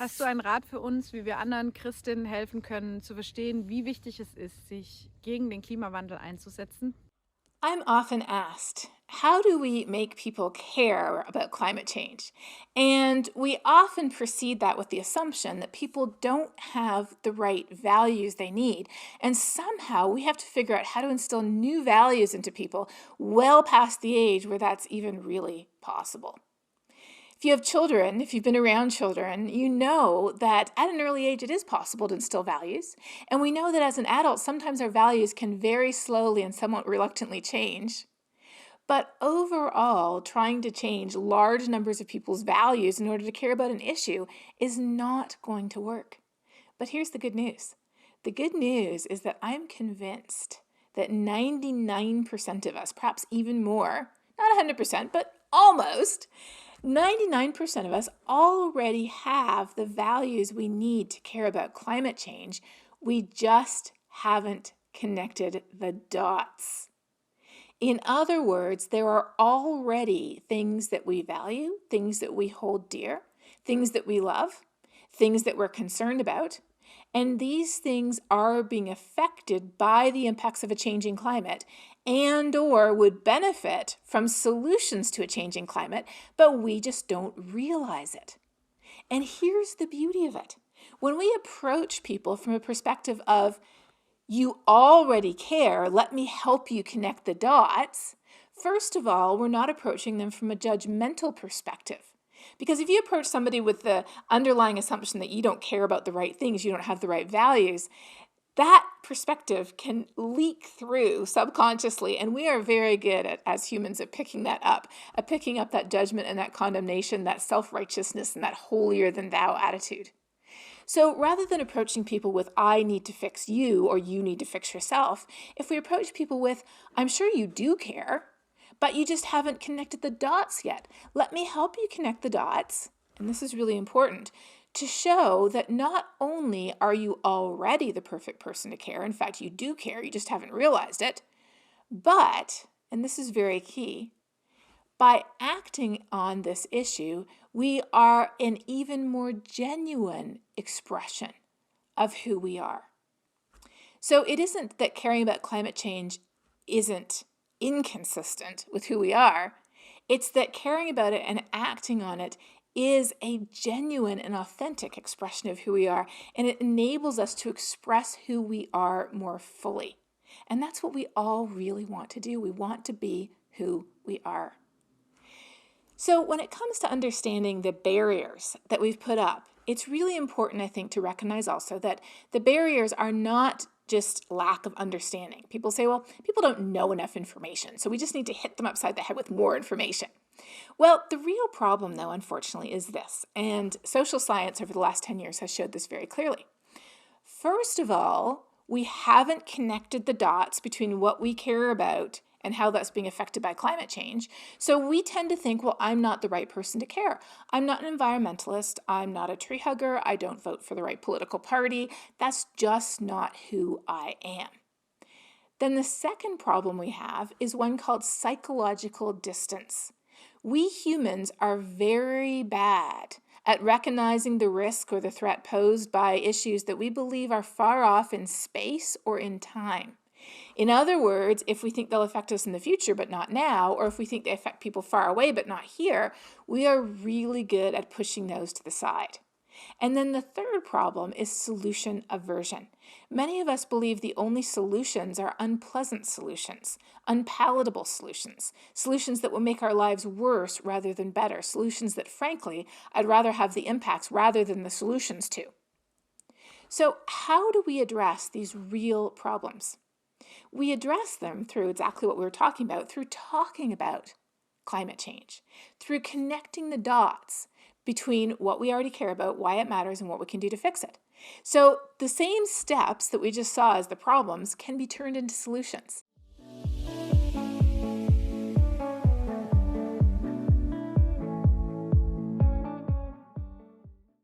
Hast du einen Rat für uns, wie wir anderen Christinnen helfen können, zu verstehen, wie wichtig es ist, sich gegen den Klimawandel einzusetzen? I'm often asked, how do we make people care about climate change? And we often precede that with the assumption that people don't have the right values they need. And somehow we have to figure out how to instill new values into people well past the age where that's even really possible. If you have children, if you've been around children, you know that at an early age it is possible to instill values. And we know that as an adult, sometimes our values can very slowly and somewhat reluctantly change. But overall, trying to change large numbers of people's values in order to care about an issue is not going to work. But here's the good news. The good news is that I'm convinced that 99% of us, perhaps even more, not 100%, but almost, 99% of us already have the values we need to care about climate change. We just haven't connected the dots. In other words, there are already things that we value, things that we hold dear, things that we love, things that we're concerned about, and these things are being affected by the impacts of a changing climate and or would benefit from solutions to a changing climate, but we just don't realize it. And here's the beauty of it. When we approach people from a perspective of, you already care, let me help you connect the dots, first of all, we're not approaching them from a judgmental perspective. Because if you approach somebody with the underlying assumption that you don't care about the right things, you don't have the right values, that perspective can leak through subconsciously, and we are very good as humans at picking that up, at picking up that judgment and that condemnation, that self-righteousness and that holier-than-thou attitude. So rather than approaching people with, I need to fix you or you need to fix yourself, if we approach people with, I'm sure you do care, but you just haven't connected the dots yet. Let me help you connect the dots, and this is really important, to show that not only are you already the perfect person to care, in fact, you do care, you just haven't realized it, but, and this is very key, by acting on this issue, we are an even more genuine expression of who we are. So it isn't that caring about climate change isn't inconsistent with who we are. It's that caring about it and acting on it is a genuine and authentic expression of who we are, and it enables us to express who we are more fully. And that's what we all really want to do. We want to be who we are. So when it comes to understanding the barriers that we've put up, it's really important, I think, to recognize also that the barriers are not just lack of understanding. People say, well, people don't know enough information, so we just need to hit them upside the head with more information. Well, the real problem, though, unfortunately, is this, and social science over the last 10 years has showed this very clearly. First of all, we haven't connected the dots between what we care about and how that's being affected by climate change. So we tend to think, well, I'm not the right person to care. I'm not an environmentalist. I'm not a tree hugger. I don't vote for the right political party. That's just not who I am. Then the second problem we have is one called psychological distance. We humans are very bad at recognizing the risk or the threat posed by issues that we believe are far off in space or in time. In other words, if we think they'll affect us in the future but not now, or if we think they affect people far away but not here, we are really good at pushing those to the side. And then the third problem is solution aversion. Many of us believe the only solutions are unpleasant solutions, unpalatable solutions, solutions that will make our lives worse rather than better, solutions that, frankly, I'd rather have the impacts rather than the solutions to. So how do we address these real problems? We address them through exactly what we were talking about, through talking about climate change, through connecting the dots between what we already care about, why it matters, and what we can do to fix it. So the same steps that we just saw as the problems can be turned into solutions.